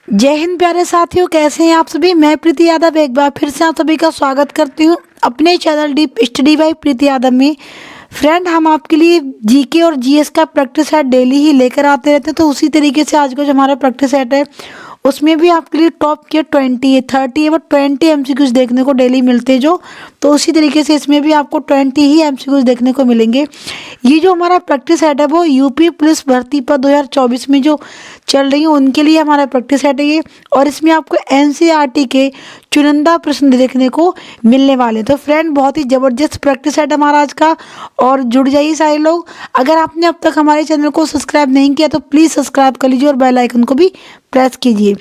जय हिंद प्यारे साथियों, कैसे हैं आप सभी। मैं प्रीति यादव एक बार फिर से आप सभी का स्वागत करती हूं अपने चैनल डीप स्टडी बाय प्रीति यादव में। फ्रेंड, हम आपके लिए जीके और जीएस का प्रैक्टिस सेट डेली ही लेकर आते रहते हैं, तो उसी तरीके से आज का जो हमारा प्रैक्टिस सेट है उसमें भी आपके लिए टॉप के 20 30 या 20 एमसीक्यूज देखने को डेली मिलते हैं जो, तो उसी तरीके से इसमें भी आपको 20 ही एमसीक्यूज देखने को मिलेंगे। ये जो हमारा प्रैक्टिस सेट है वो यूपी पुलिस भर्ती पर 2024 में जो चल रही है उनके लिए हमारा प्रैक्टिस सेट है ये, और इसमें आपको एनसीईआरटी के चुनिंदा प्रश्न देखने को मिलने वाले हैं। तो फ्रेंड, बहुत ही ज़बरदस्त प्रैक्टिस सेट हमारा आज का, और जुड़ जाइए सारे लोग। अगर आपने अब तक हमारे चैनल को सब्सक्राइब नहीं किया तो प्लीज़ सब्सक्राइब कर लीजिए और बेल आइकन को भी प्रेस कीजिए।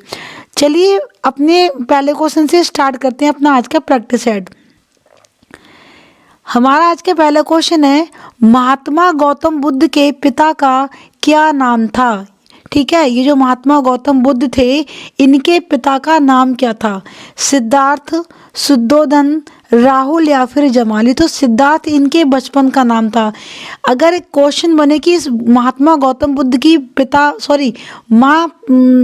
चलिए अपने पहले क्वेश्चन से स्टार्ट करते हैं अपना आज का प्रैक्टिस सेट। हमारा आज का पहला क्वेश्चन है, महात्मा गौतम बुद्ध के पिता का क्या नाम था। ठीक है, ये जो महात्मा गौतम बुद्ध थे इनके पिता का नाम क्या था। सिद्धार्थ, शुद्धोधन, राहुल या फिर जमाली। तो सिद्धार्थ इनके बचपन का नाम था। अगर क्वेश्चन बने कि इस महात्मा गौतम बुद्ध की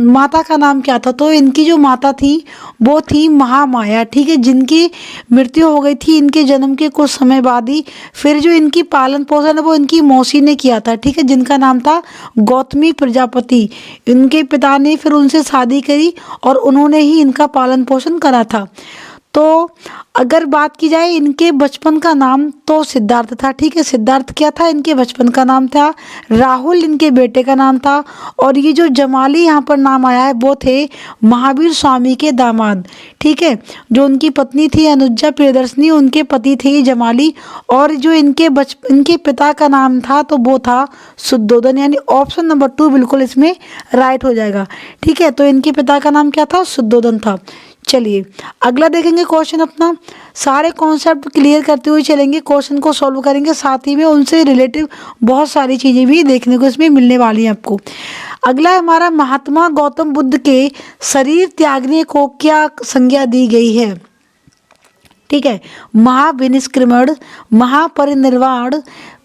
माता का नाम क्या था, तो इनकी जो माता थी वो थी महामाया। ठीक है, जिनकी मृत्यु हो गई थी इनके जन्म के कुछ समय बाद ही। फिर जो इनकी पालन पोषण है वो इनकी मौसी ने किया था। ठीक है, जिनका नाम था गौतमी प्रजापति। इनके पिता ने फिर उनसे शादी करी और उन्होंने ही इनका पालन पोषण करा था। तो अगर बात की जाए इनके बचपन का नाम तो सिद्धार्थ था। ठीक है, सिद्धार्थ क्या था, इनके बचपन का नाम था। राहुल इनके बेटे का नाम था, और ये जो जमाली यहाँ पर नाम आया है वो थे महावीर स्वामी के दामाद। ठीक है, जो उनकी पत्नी थी अनुजा प्रियदर्शनी, उनके पति थे ये जमाली। और जो इनके पिता का नाम था तो वो था शुद्धोधन, यानी ऑप्शन नंबर 2 बिल्कुल इसमें राइट हो जाएगा। ठीक है, तो इनके पिता का नाम क्या था, शुद्धोधन था। चलिए अगला देखेंगे क्वेश्चन अपना। सारे कॉन्सेप्ट क्लियर करते हुए चलेंगे, क्वेश्चन को सॉल्व करेंगे, साथ ही में उनसे रिलेटिव बहुत सारी चीज़ें भी देखने को इसमें मिलने वाली हैं आपको। अगला हमारा, महात्मा गौतम बुद्ध के शरीर त्यागने को क्या संज्ञा दी गई है। ठीक है, महाविनिष्क्रमण, महापरिनिर्वाण,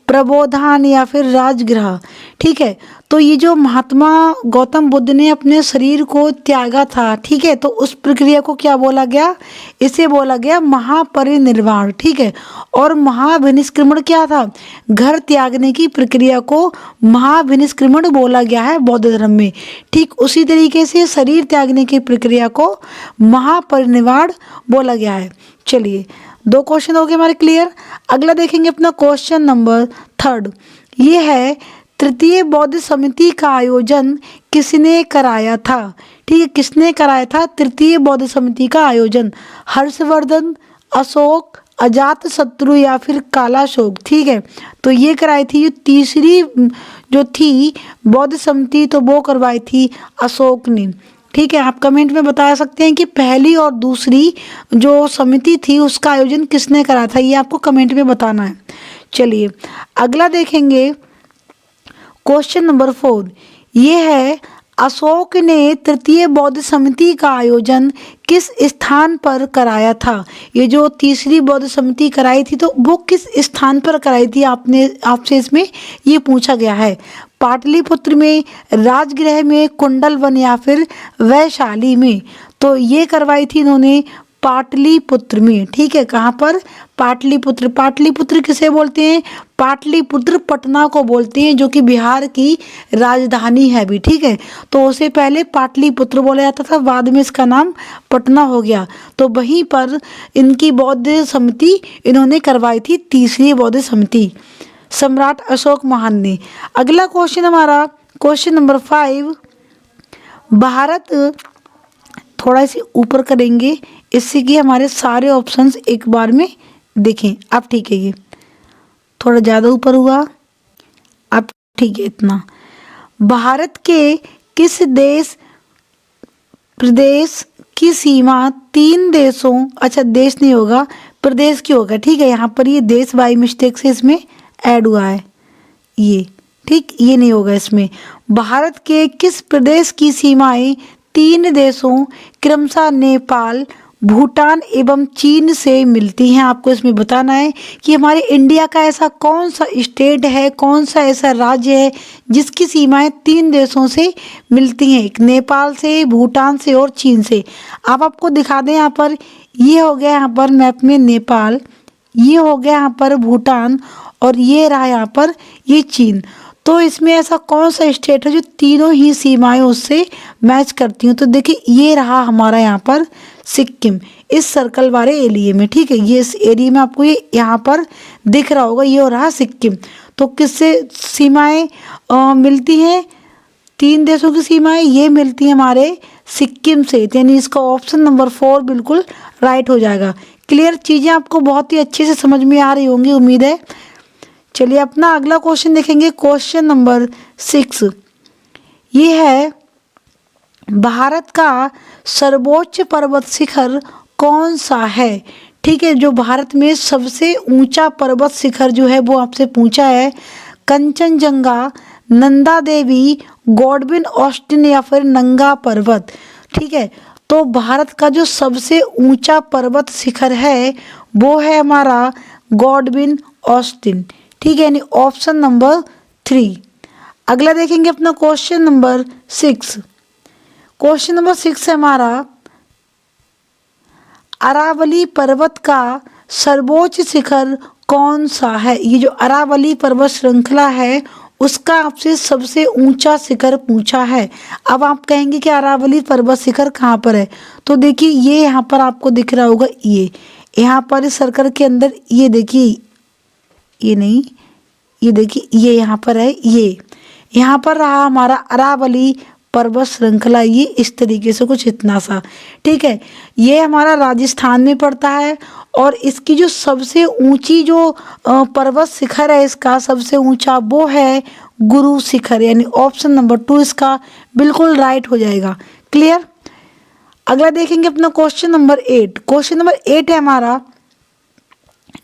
प्रबोधान या फिर राजगृह। ठीक है, तो ये जो महात्मा गौतम बुद्ध ने अपने शरीर को त्यागा था, ठीक है, तो उस प्रक्रिया को क्या बोला गया, इसे बोला गया महापरिनिर्वाण। ठीक है, और महाविनिष्क्रमण क्या था, घर त्यागने की प्रक्रिया को महाविनिष्क्रमण बोला गया है बौद्ध धर्म में। ठीक उसी तरीके से शरीर त्यागने की प्रक्रिया को महापरिनिर्वाण बोला गया है। चलिए 2 क्वेश्चन हो गए हमारे क्लियर। अगला देखेंगे अपना क्वेश्चन नंबर 3। ये है, तृतीय बौद्ध समिति का आयोजन किसने कराया था। ठीक है, किसने कराया था तृतीय बौद्ध समिति का आयोजन। हर्षवर्धन, अशोक, अजातशत्रु या फिर कालाशोक। ठीक है, तो ये कराई थी, ये तीसरी जो थी बौद्ध समिति तो वो करवाई थी अशोक ने। ठीक है, आप कमेंट में बता सकते हैं कि पहली और दूसरी जो समिति थी उसका आयोजन किसने करा था, ये आपको कमेंट में बताना है। चलिए अगला देखेंगे क्वेश्चन नंबर 4। ये है, अशोक ने तृतीय बौद्ध समिति का आयोजन किस स्थान पर कराया था। ये जो तीसरी बौद्ध समिति कराई थी तो वो किस स्थान पर कराई थी, आपसे इसमें ये पूछा गया है। पाटलिपुत्र में, राजगृह में, कुंडल वन या फिर वैशाली में। तो ये करवाई थी इन्होंने पाटलिपुत्र में। ठीक है, कहाँ पर, पाटलिपुत्र। पाटलिपुत्र किसे बोलते हैं, पाटलिपुत्र पटना को बोलते हैं, जो कि बिहार की राजधानी है भी। ठीक है, तो उसे पहले पाटलिपुत्र बोला जाता था, बाद में इसका नाम पटना हो गया। तो वहीं पर इनकी बौद्ध समिति इन्होंने करवाई थी, तीसरी बौद्ध समिति, सम्राट अशोक महान ने। अगला क्वेश्चन हमारा क्वेश्चन नंबर 5। भारत, थोड़ा इसे ऊपर करेंगे इससे कि हमारे सारे ऑप्शंस एक बार में देखें। अब ठीक है, ये थोड़ा ज़्यादा ऊपर हुआ, अब ठीक है इतना। भारत के किस प्रदेश की सीमा 3 देशों, अच्छा देश नहीं होगा, प्रदेश की होगा। ठीक है, यहाँ पर ये देश बाई मिस्टेक से इसमें ऐड हुआ है ये। ठीक, ये नहीं होगा इसमें। भारत के किस प्रदेश की सीमाएं 3 देशों क्रमशः नेपाल, भूटान एवं चीन से मिलती हैं। आपको इसमें बताना है कि हमारे इंडिया का ऐसा कौन सा स्टेट है, कौन सा ऐसा राज्य है जिसकी सीमाएं 3 देशों से मिलती हैं, एक नेपाल से, भूटान से और चीन से। अब आपको दिखा दें, यहाँ पर ये हो गया यहाँ पर मैप में नेपाल, ये हो गया यहाँ पर भूटान और ये रहा यहाँ पर ये चीन। तो इसमें ऐसा कौन सा स्टेट है जो तीनों ही सीमाएं उससे मैच करती हैं? तो देखिए ये रहा हमारा यहाँ पर सिक्किम, इस सर्कल वाले एरिया में, ठीक है, ये इस एरिया में आपको ये यहाँ पर दिख रहा होगा, ये हो रहा सिक्किम। तो किससे सीमाएं मिलती हैं? 3 देशों की सीमाएं ये मिलती हैं हमारे सिक्किम से, यानी इसका ऑप्शन नंबर 4 बिल्कुल राइट हो जाएगा। क्लियर, चीज़ें आपको बहुत ही अच्छे से समझ में आ रही होंगी, उम्मीद है। चलिए अपना अगला क्वेश्चन देखेंगे, क्वेश्चन नंबर 6। ये है, भारत का सर्वोच्च पर्वत शिखर कौन सा है? ठीक है, जो भारत में सबसे ऊंचा पर्वत शिखर जो है वो आपसे पूछा है। कंचनजंगा, नंदा देवी, गॉडविन ऑस्टिन या फिर नंगा पर्वत। ठीक है, तो भारत का जो सबसे ऊंचा पर्वत शिखर है वो है हमारा गॉडविन ऑस्टिन। ठीक है, यानी ऑप्शन नंबर 3। अगला देखेंगे अपना क्वेश्चन नंबर 6। क्वेश्चन नंबर 6 है हमारा, अरावली पर्वत का सर्वोच्च शिखर कौन सा है? ये जो अरावली पर्वत श्रृंखला है उसका आपसे सबसे ऊंचा शिखर पूछा है। अब आप कहेंगे कि अरावली पर्वत शिखर कहाँ पर है? तो देखिए ये यहाँ पर आपको दिख रहा होगा, ये यहाँ पर इस सर्कल के अंदर, ये देखिए, ये नहीं, ये देखिए ये यहाँ पर है, ये यहाँ पर रहा हमारा अरावली पर्वत श्रृंखला, ये इस तरीके से कुछ इतना सा। ठीक है, ये हमारा राजस्थान में पड़ता है और इसकी जो सबसे ऊंची जो पर्वत शिखर है, इसका सबसे ऊंचा वो है गुरु शिखर, यानी ऑप्शन नंबर 2 इसका बिल्कुल राइट हो जाएगा। क्लियर, अगला देखेंगे अपना क्वेश्चन नंबर 8। क्वेश्चन नंबर 8 है हमारा,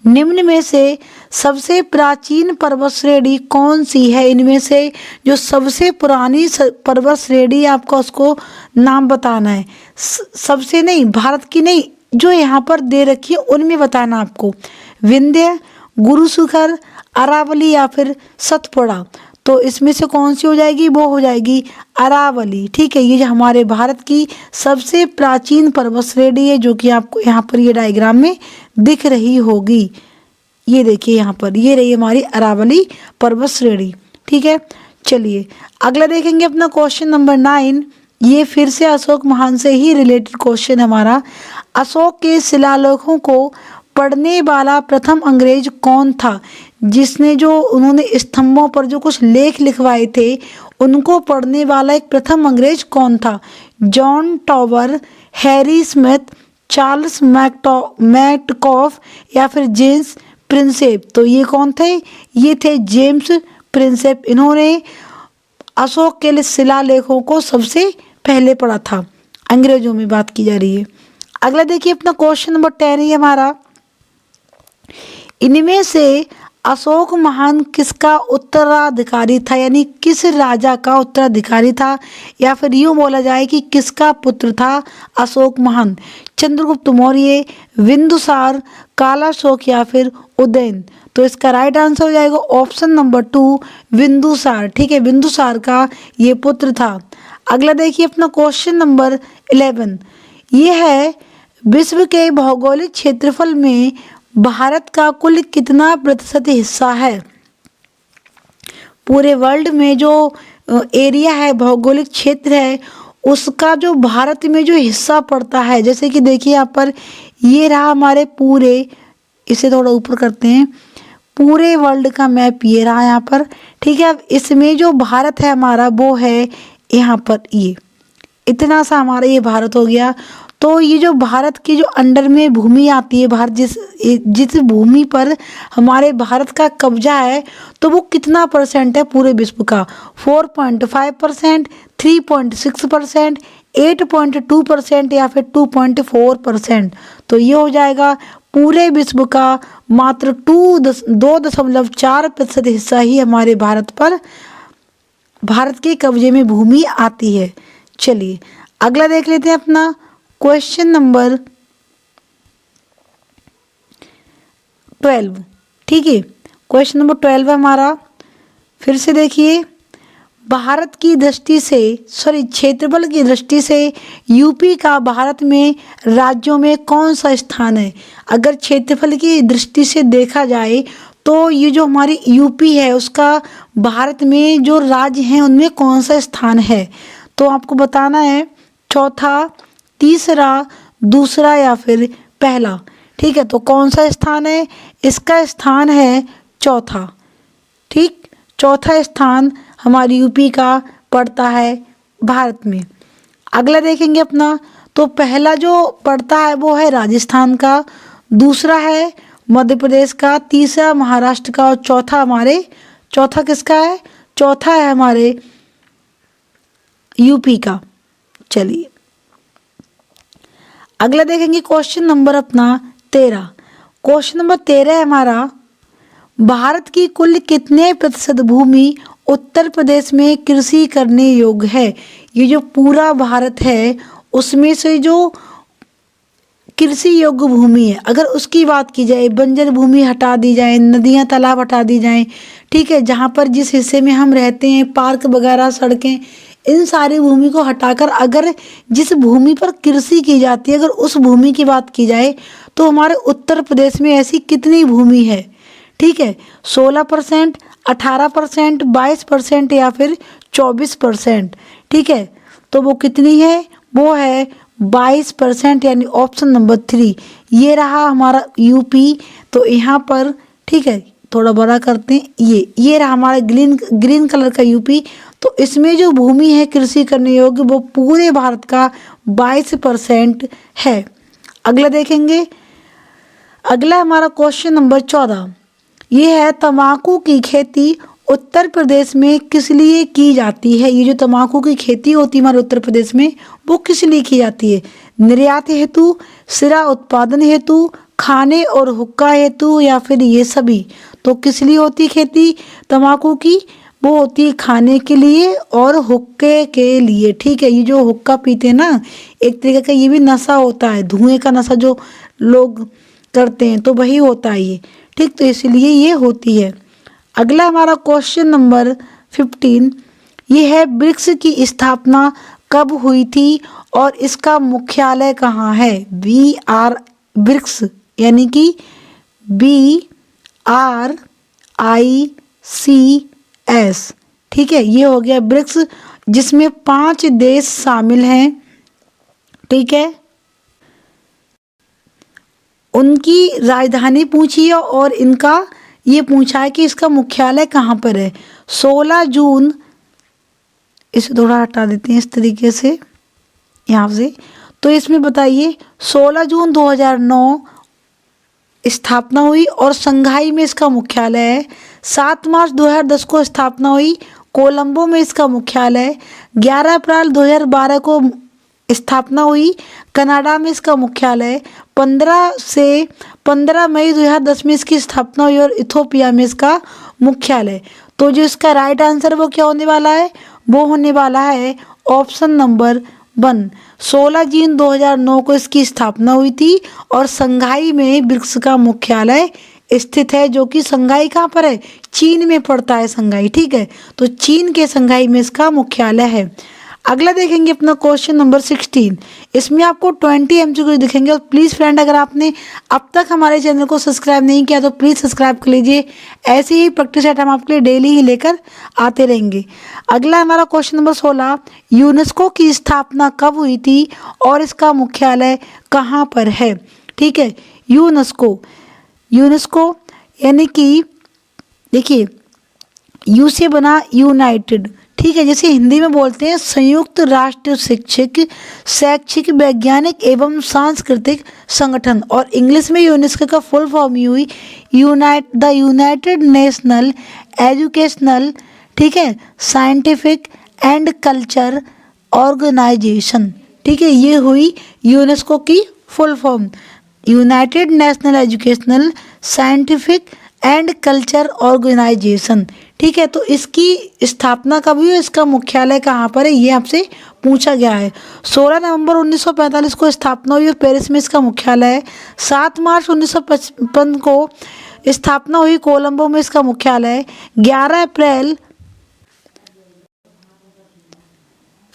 निम्न में से सबसे प्राचीन पर्वत श्रेणी कौन सी है? इनमें से जो सबसे पुरानी पर्वत श्रेणी, आपको उसको नाम बताना है। सबसे नहीं, भारत की नहीं, जो यहाँ पर दे रखी है उनमें बताना आपको। विंध्य, गुरु शिखर, अरावली या फिर सतपुड़ा। तो इसमें से कौन सी हो जाएगी? वो हो जाएगी अरावली। ठीक है, ये जो हमारे भारत की सबसे प्राचीन पर्वत श्रेणी है, जो कि आपको यहाँ पर ये डायग्राम में दिख रही होगी। ये देखिए यहाँ पर, ये रही हमारी अरावली पर्वत श्रेणी। ठीक है, चलिए अगला देखेंगे अपना क्वेश्चन नंबर 9। ये फिर से अशोक महान से ही रिलेटेड क्वेश्चन हमारा। अशोक के शिलालेखों को पढ़ने वाला प्रथम अंग्रेज कौन था? जिसने जो उन्होंने स्तंभों पर जो कुछ लेख लिखवाए थे, उनको पढ़ने वाला एक प्रथम अंग्रेज कौन था? John tower, Harry Smith, Charles Metcalfe या फिर जेम्स प्रिंसेप। तो ये कौन थे? ये थे जेम्स प्रिंसेप। इन्होंने अशोक के शिलालेखों को सबसे पहले पढ़ा था। अंग्रेजों में बात की जा रही है। अगला देखिए अपना क्वेश्चन नंबर 10 है हमारा, इनमें से अशोक महान किसका उत्तराधिकारी था? यानी किस राजा का उत्तराधिकारी था, या फिर यूँ बोला जाए कि किसका पुत्र था अशोक महान? चंद्रगुप्त मौर्य, बिंदुसार, कालाशोक या फिर उदयन। तो इसका राइट आंसर हो जाएगा ऑप्शन नंबर 2 बिंदुसार। ठीक है, बिंदुसार का ये पुत्र था। अगला देखिए अपना क्वेश्चन नंबर 11। ये है, विश्व के भौगोलिक क्षेत्रफल में भारत का कुल कितना प्रतिशत हिस्सा है? पूरे वर्ल्ड में जो एरिया है, भौगोलिक क्षेत्र है, उसका जो भारत में जो हिस्सा पड़ता है, जैसे कि देखिए यहाँ पर ये रहा हमारे पूरे, इसे थोड़ा ऊपर करते हैं, पूरे वर्ल्ड का मैप ये रहा यहाँ पर। ठीक है, अब इसमें जो भारत है हमारा वो है यहाँ पर, ये इतना सा हमारा ये भारत हो गया। तो ये जो भारत की जो अंडर में भूमि आती है, भारत जिस भूमि पर हमारे भारत का कब्जा है, तो वो कितना परसेंट है पूरे विश्व का? 4.5%, 3.6%, 8.2% या फिर 2.4%। तो ये हो जाएगा पूरे विश्व का मात्र 2.4% हिस्सा ही हमारे भारत पर, भारत के कब्जे में भूमि आती है। चलिए अगला देख लेते हैं अपना क्वेश्चन नंबर 12। ठीक है, क्वेश्चन नंबर 12 है हमारा। फिर से देखिए, भारत की दृष्टि से क्षेत्रफल की दृष्टि से यूपी का भारत में राज्यों में कौन सा स्थान है? अगर क्षेत्रफल की दृष्टि से देखा जाए तो ये जो हमारी यूपी है उसका भारत में जो राज्य हैं उनमें कौन सा स्थान है? तो आपको बताना है चौथा, तीसरा, दूसरा या फिर पहला। ठीक है, तो कौन सा स्थान है? इसका स्थान है चौथा। ठीक, चौथा स्थान हमारी यूपी का पड़ता है भारत में। अगला देखेंगे अपना, तो पहला जो पड़ता है वो है राजस्थान का, दूसरा है मध्य प्रदेश का, तीसरा महाराष्ट्र का और चौथा किसका है? चौथा है हमारे यूपी का। चलिए अगला देखेंगे क्वेश्चन नंबर अपना 13। क्वेश्चन नंबर 13 है हमारा, भारत की कुल कितने प्रतिशत भूमि उत्तर प्रदेश में कृषि करने योग्य है? ये जो पूरा भारत है उसमें से जो कृषि योग्य भूमि है, अगर उसकी बात की जाए, बंजर भूमि हटा दी जाए, नदियाँ तालाब हटा दी जाएं, ठीक है, जहाँ पर जिस हिस्से में हम रहते हैं, पार्क वगैरह, सड़कें, इन सारी भूमि को हटाकर अगर जिस भूमि पर कृषि की जाती है, अगर उस भूमि की बात की जाए तो हमारे उत्तर प्रदेश में ऐसी कितनी भूमि है? ठीक है, 16%, 18%, 22% या फिर 24%। ठीक है, तो वो कितनी है? वो है 22%, यानी ऑप्शन नंबर 3 ये रहा हमारा यूपी। तो यहाँ पर ठीक है, थोड़ा बड़ा करते हैं, ये रहा हमारा ग्रीन कलर का यूपी। तो इसमें जो भूमि है कृषि करने योग्य वो पूरे भारत का 22% है। अगला देखेंगे, अगला हमारा क्वेश्चन नंबर 14, ये है तंबाकू की खेती उत्तर प्रदेश में किस लिए की जाती है? ये जो तंबाकू की खेती होती है हमारे उत्तर प्रदेश में वो किस लिए की जाती है? निर्यात हेतु, सिरा उत्पादन हेतु, खाने और हुक्का हेतु या फिर ये सभी? तो किस लिए होती खेती तंबाकू की? वो होती है खाने के लिए और हुक्के के लिए। ठीक है, ये जो हुक्का पीते हैं ना, एक तरीके का ये भी नशा होता है, धुएं का नशा जो लोग करते हैं, तो वही होता है ये। ठीक, तो इसलिए ये होती है। अगला हमारा क्वेश्चन नंबर 15, ये है ब्रिक्स की स्थापना कब हुई थी और इसका मुख्यालय कहाँ है? ब्रिक्स यानी कि BRICS। ठीक है, ये हो गया ब्रिक्स, जिसमें 5 देश शामिल हैं। ठीक है, उनकी राजधानी पूछी है और इनका ये पूछा है कि इसका मुख्यालय कहाँ पर है। 16 जून, इसे थोड़ा हटा देते हैं इस तरीके से यहाँ से, तो इसमें बताइए 16 जून 2009 स्थापना हुई और संघाई में इसका मुख्यालय है। 7 मार्च 2010 को स्थापना हुई, कोलंबो में इसका मुख्यालय। 11 अप्रैल 2012 को स्थापना हुई, कनाडा में इसका मुख्यालय। 15 मई 2010 में इसकी स्थापना हुई और इथोपिया में इसका मुख्यालय। तो जो इसका राइट आंसर वो क्या होने वाला है? वो होने वाला है ऑप्शन नंबर 1। 16 जून 2009 को इसकी स्थापना हुई थी और संघाई में ब्रिक्स का मुख्यालय स्थित है, जो कि संघाई कहाँ पर है? चीन में पड़ता है संघाई। ठीक है, तो चीन के संघाई में इसका मुख्यालय है। अगला देखेंगे अपना क्वेश्चन नंबर 16, इसमें आपको 20 MCQ दिखेंगे। और प्लीज़ फ्रेंड, अगर आपने अब तक हमारे चैनल को सब्सक्राइब नहीं किया तो प्लीज़ सब्सक्राइब कर लीजिए। ऐसे ही प्रैक्टिस सेट हम आपके लिए डेली ही लेकर आते रहेंगे। अगला हमारा क्वेश्चन नंबर 16, यूनेस्को की स्थापना कब हुई थी और इसका मुख्यालय कहाँ पर है? ठीक है, यूनेस्को यानी कि देखिए यू से बना यूनाइटेड। ठीक है, जैसे हिंदी में बोलते हैं संयुक्त राष्ट्र शैक्षिक वैज्ञानिक एवं सांस्कृतिक संगठन, और इंग्लिश में यूनेस्को का फुल फॉर्म ही हुई द यूनाइटेड नेशनल एजुकेशनल, ठीक है, साइंटिफिक एंड कल्चर ऑर्गेनाइजेशन। ठीक है, ये हुई यूनेस्को की full form, united national educational scientific and culture organisation. ठीक है, तो इसकी स्थापना कब हुई, इसका मुख्यालय कहाँ पर है, ये आपसे पूछा गया है। 16 नवंबर 1945 को स्थापना हुई और पेरिस में इसका मुख्यालय है। 7 मार्च 1955 को स्थापना हुई कोलंबो में इसका मुख्यालय 11 अप्रैल,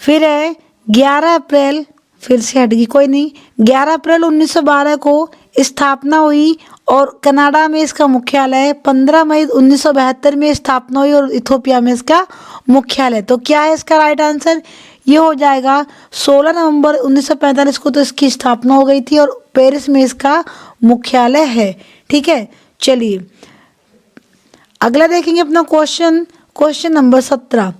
फिर है 11 अप्रैल, फिर से हट गई कोई नहीं, 11 अप्रैल 1912 को स्थापना हुई और कनाडा में इसका मुख्यालय है। 15 मई 1972 में स्थापना हुई और इथोपिया में इसका मुख्यालय। तो क्या है इसका राइट आंसर? ये हो जाएगा 16 नवंबर 1945 को तो इसकी स्थापना हो गई थी और पेरिस में इसका मुख्यालय है। ठीक है, चलिए अगला देखेंगे अपना क्वेश्चन नंबर 17।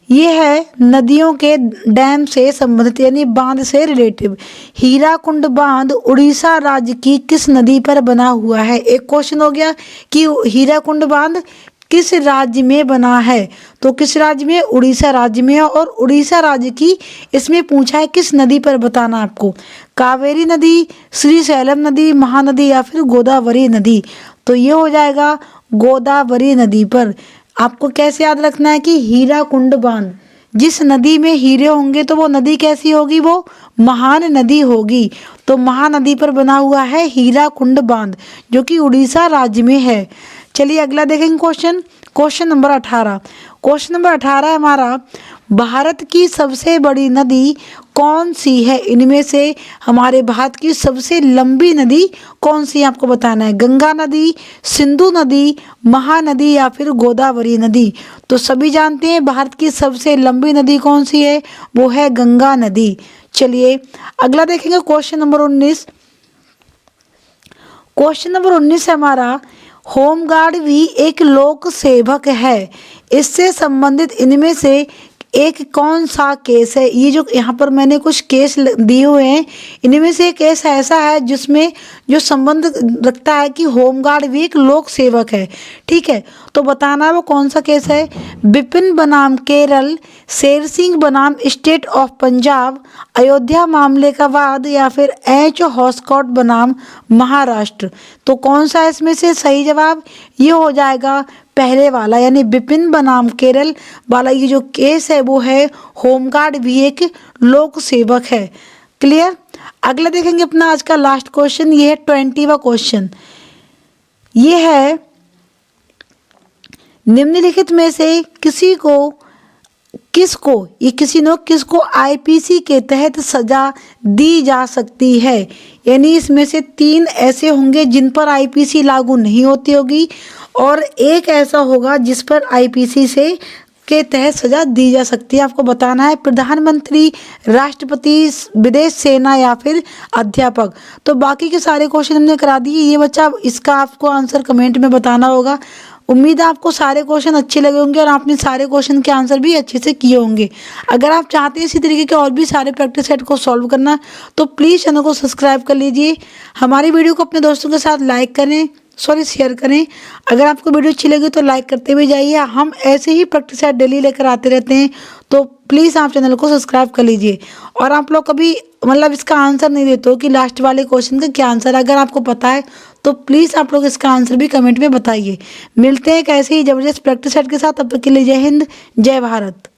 ये है नदियों के डैम से संबंधित यानी बांध से रिलेटिव। हीराकुंड बांध उड़ीसा राज्य की किस नदी पर बना हुआ है? एक क्वेश्चन हो गया कि हीराकुंड बांध किस राज्य में बना है, तो किस राज्य में? उड़ीसा राज्य में है। और उड़ीसा राज्य की इसमें पूछा है किस नदी पर बताना आपको, कावेरी नदी, श्रीशैलम नदी, महानदी या फिर गोदावरी नदी। तो ये हो जाएगा गोदावरी नदी पर। आपको कैसे याद रखना है कि हीराकुंड बांध, जिस नदी में हीरे होंगे तो वो नदी कैसी होगी? वो महान नदी होगी। तो महानदी पर बना हुआ है हीराकुंड बांध जो कि उड़ीसा राज्य में है। चलिए अगला देखेंगे क्वेश्चन नंबर 18। क्वेश्चन नंबर 18 है हमारा, भारत की सबसे बड़ी नदी कौन सी है? इनमें से हमारे भारत की सबसे लंबी नदी कौन सी है आपको बताना है। गंगा नदी, सिंधु नदी, महानदी या फिर गोदावरी नदी। तो सभी जानते हैं भारत की सबसे लंबी नदी कौन सी है, वो है गंगा नदी। चलिए अगला देखेंगे क्वेश्चन नंबर 19। क्वेश्चन नंबर 19 है हमारा, होमगार्ड भी एक लोक सेवक है, इससे संबंधित इनमें से एक कौन सा केस है? ये जो यहाँ पर मैंने कुछ केस दिए हुए हैं, इनमें से एक केस ऐसा है जिसमें जो संबंध रखता है कि होमगार्ड भी एक लोक सेवक है। ठीक है, तो बताना वो कौन सा केस है। बिपिन बनाम केरल, शेर सिंह बनाम स्टेट ऑफ पंजाब, अयोध्या मामले का वाद या फिर एच हॉस्कॉट बनाम महाराष्ट्र। तो कौन सा इसमें से सही जवाब? ये हो जाएगा पहले वाला यानी बिपिन बनाम केरल वाला। ये जो केस है वो है होमगार्ड भी एक लोक सेवक है। क्लियर। अगला देखेंगे अपना आज का लास्ट क्वेश्चन, ये है 20वां क्वेश्चन। ये है, निम्नलिखित में से किसको आईपीसी के तहत सजा दी जा सकती है? यानी इसमें से 3 ऐसे होंगे जिन पर आईपीसी लागू नहीं होती होगी और एक ऐसा होगा जिस पर आईपीसी से के तहत सजा दी जा सकती है। आपको बताना है प्रधानमंत्री, राष्ट्रपति, विदेश सेना या फिर अध्यापक। तो बाकी के सारे क्वेश्चन हमने करा दिए। ये बच्चा इसका आपको आंसर कमेंट में बताना होगा। उम्मीद है आपको सारे क्वेश्चन अच्छे लगे होंगे और आपने सारे क्वेश्चन के आंसर भी अच्छे से किए होंगे। अगर आप चाहते हैं इसी तरीके के और भी सारे प्रैक्टिस सेट को सॉल्व करना तो प्लीज़ चैनल को सब्सक्राइब कर लीजिए। हमारी वीडियो को अपने दोस्तों के साथ शेयर करें। अगर आपको वीडियो अच्छी लगी तो लाइक करते हुए जाइए। हम ऐसे ही प्रैक्टिस सेट डेली लेकर आते रहते हैं, तो प्लीज़ आप चैनल को सब्सक्राइब कर लीजिए। और आप लोग कभी इसका आंसर नहीं देते हो कि लास्ट वाले क्वेश्चन का क्या आंसर, अगर आपको पता है तो प्लीज़ आप लोग इसका आंसर भी कमेंट में बताइए। मिलते हैं एक ऐसे ही ज़बरदस्त प्रैक्टिस सेट के साथ, तब तक के लिए जय हिंद, जय भारत।